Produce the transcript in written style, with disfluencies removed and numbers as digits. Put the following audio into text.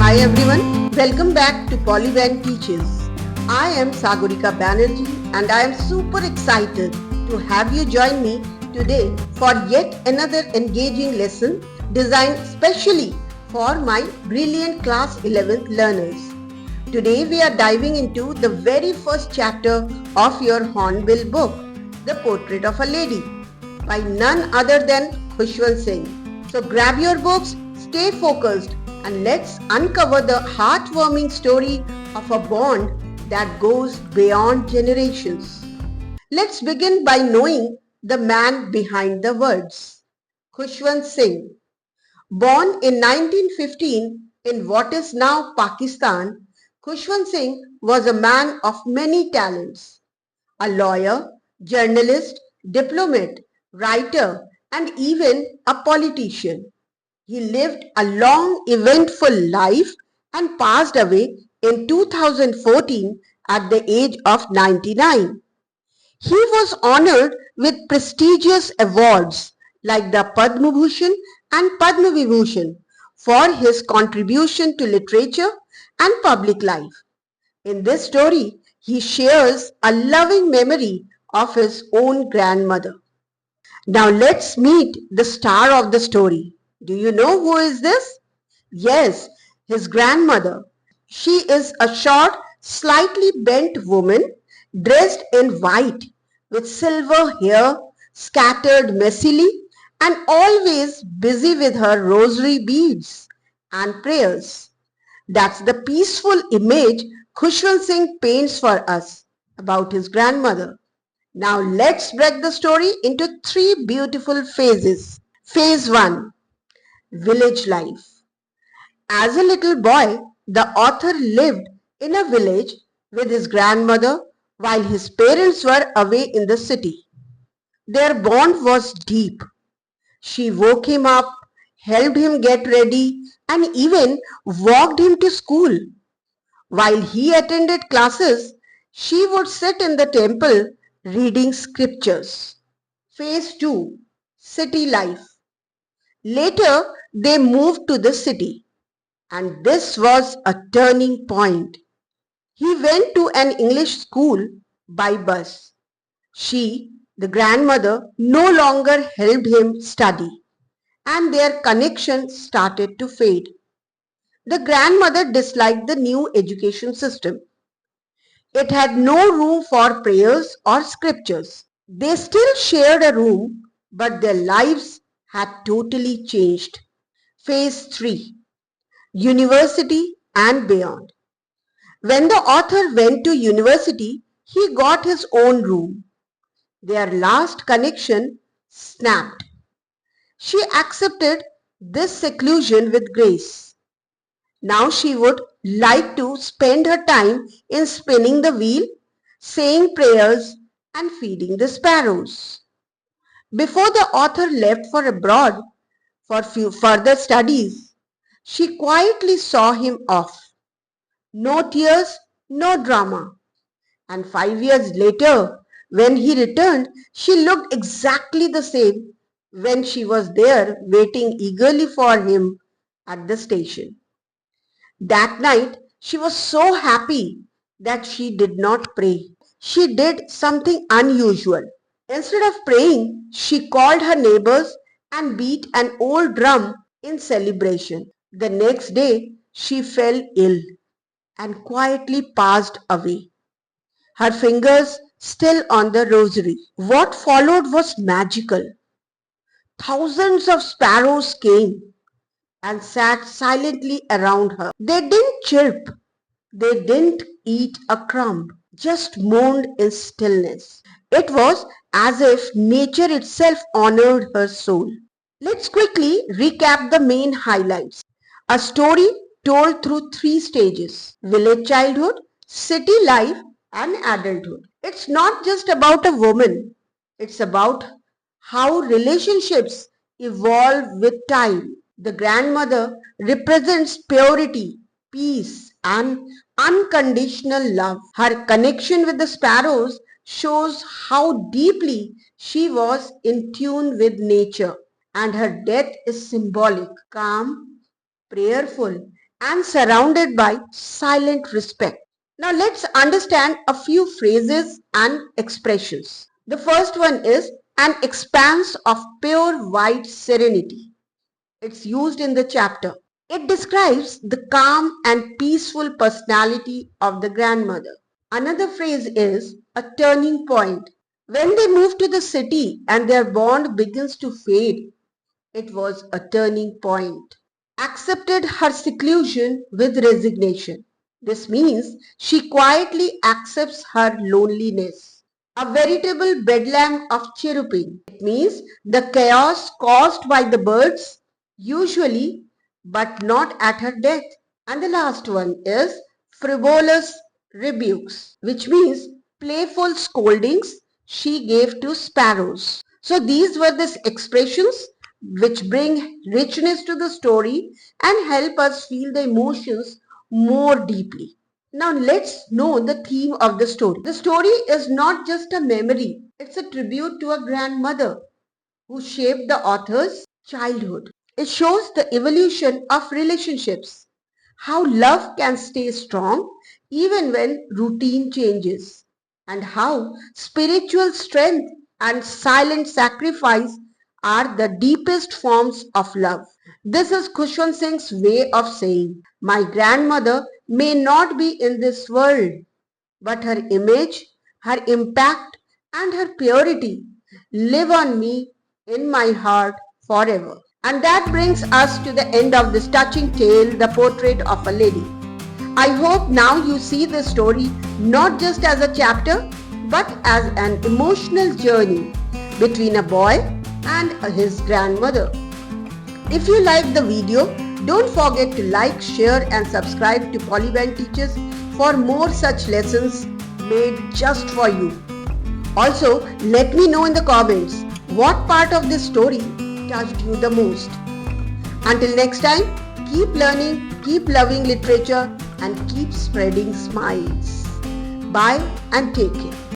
Hi everyone, welcome back to Polyvan Teaches. I am Sagurika Banerjee and I am super excited to have you join me today for yet another engaging lesson designed specially for my brilliant class 11th learners. Today we are diving into the very first chapter of your Hornbill book, The Portrait of a Lady, by none other than Khushwant Singh. So grab your books, stay focused, and let's uncover the heartwarming story of a bond that goes beyond generations. Let's begin by knowing the man behind the words. Khushwant Singh. Born in 1915 in what is now Pakistan, Khushwant Singh was a man of many talents. A lawyer, journalist, diplomat, writer, and even a politician. He lived a long, eventful life and passed away in 2014 at the age of 99. He was honored with prestigious awards like the Padma Bhushan and Padma Vibhushan for his contribution to literature and public life. In this story, he shares a loving memory of his own grandmother. Now let's meet the star of the story. Do you know who is this? Yes, his grandmother. She is a short, slightly bent woman dressed in white with silver hair scattered messily and always busy with her rosary beads and prayers. That's the peaceful image Khushwant Singh paints for us about his grandmother. Now let's break the story into three beautiful phases. Phase 1. Village life. As a little boy, the author lived in a village with his grandmother while his parents were away in the city. Their bond was deep. She woke him up, helped him get ready, and even walked him to school. While he attended classes, she would sit in the temple reading scriptures. Phase 2. City life. Later, they moved to the city, and this was a turning point. He went to an English school by bus. She, the grandmother, no longer helped him study, and their connection started to fade. The grandmother disliked the new education system. It had no room for prayers or scriptures. They still shared a room, but their lives had totally changed. Phase 3. University and beyond. When the author went to university, he got his own room. Their last connection snapped. She accepted this seclusion with grace. Now she would like to spend her time in spinning the wheel, saying prayers, and feeding the sparrows. Before the author left for abroad for further studies, she quietly saw him off. No tears, no drama. And 5 years later, when he returned, she looked exactly the same when she was there waiting eagerly for him at the station. That night, she was so happy that she did not pray. She did something unusual. Instead of praying, she called her neighbors and beat an old drum in celebration. The next day, she fell ill and quietly passed away, her fingers still on the rosary. What followed was magical. Thousands of sparrows came and sat silently around her. They didn't chirp, they didn't eat a crumb, just moaned in stillness. It was as if nature itself honored her soul. Let's quickly recap the main highlights. A story told through three stages: village childhood, city life, and adulthood. It's not just about a woman, it's about how relationships evolve with time. The grandmother represents purity, peace, and unconditional love. Her connection with the sparrows shows how deeply she was in tune with nature, and her death is symbolic, calm, prayerful, and surrounded by silent respect. Now let's understand a few phrases and expressions. The first one is an expanse of pure white serenity. It's used in the chapter. It describes the calm and peaceful personality of the grandmother. Another phrase is a turning point. When they move to the city and their bond begins to fade, it was a turning point. Accepted her seclusion with resignation. This means she quietly accepts her loneliness. A veritable bedlam of chirruping. It means the chaos caused by the birds, usually, but not at her death. And the last one is frivolous rebukes, which means playful scoldings she gave to sparrows. So these were the expressions which bring richness to the story and help us feel the emotions more deeply. Now let's know the theme of the story. The story is not just a memory, it's a tribute to a grandmother who shaped the author's childhood. It shows the evolution of relationships, how love can stay strong even when routine changes, and how spiritual strength and silent sacrifice are the deepest forms of love. This is Khushwant Singh's way of saying, my grandmother may not be in this world, but her image, her impact, and her purity live on me in my heart forever. And that brings us to the end of this touching tale, The Portrait of a Lady. I hope now you see the story not just as a chapter, but as an emotional journey between a boy and his grandmother. If you liked the video, don't forget to like, share and subscribe to Polybank Teaches for more such lessons made just for you. Also, let me know in the comments what part of this story touched you the most. Until next time, keep learning, keep loving literature and keep spreading smiles. Bye and take care.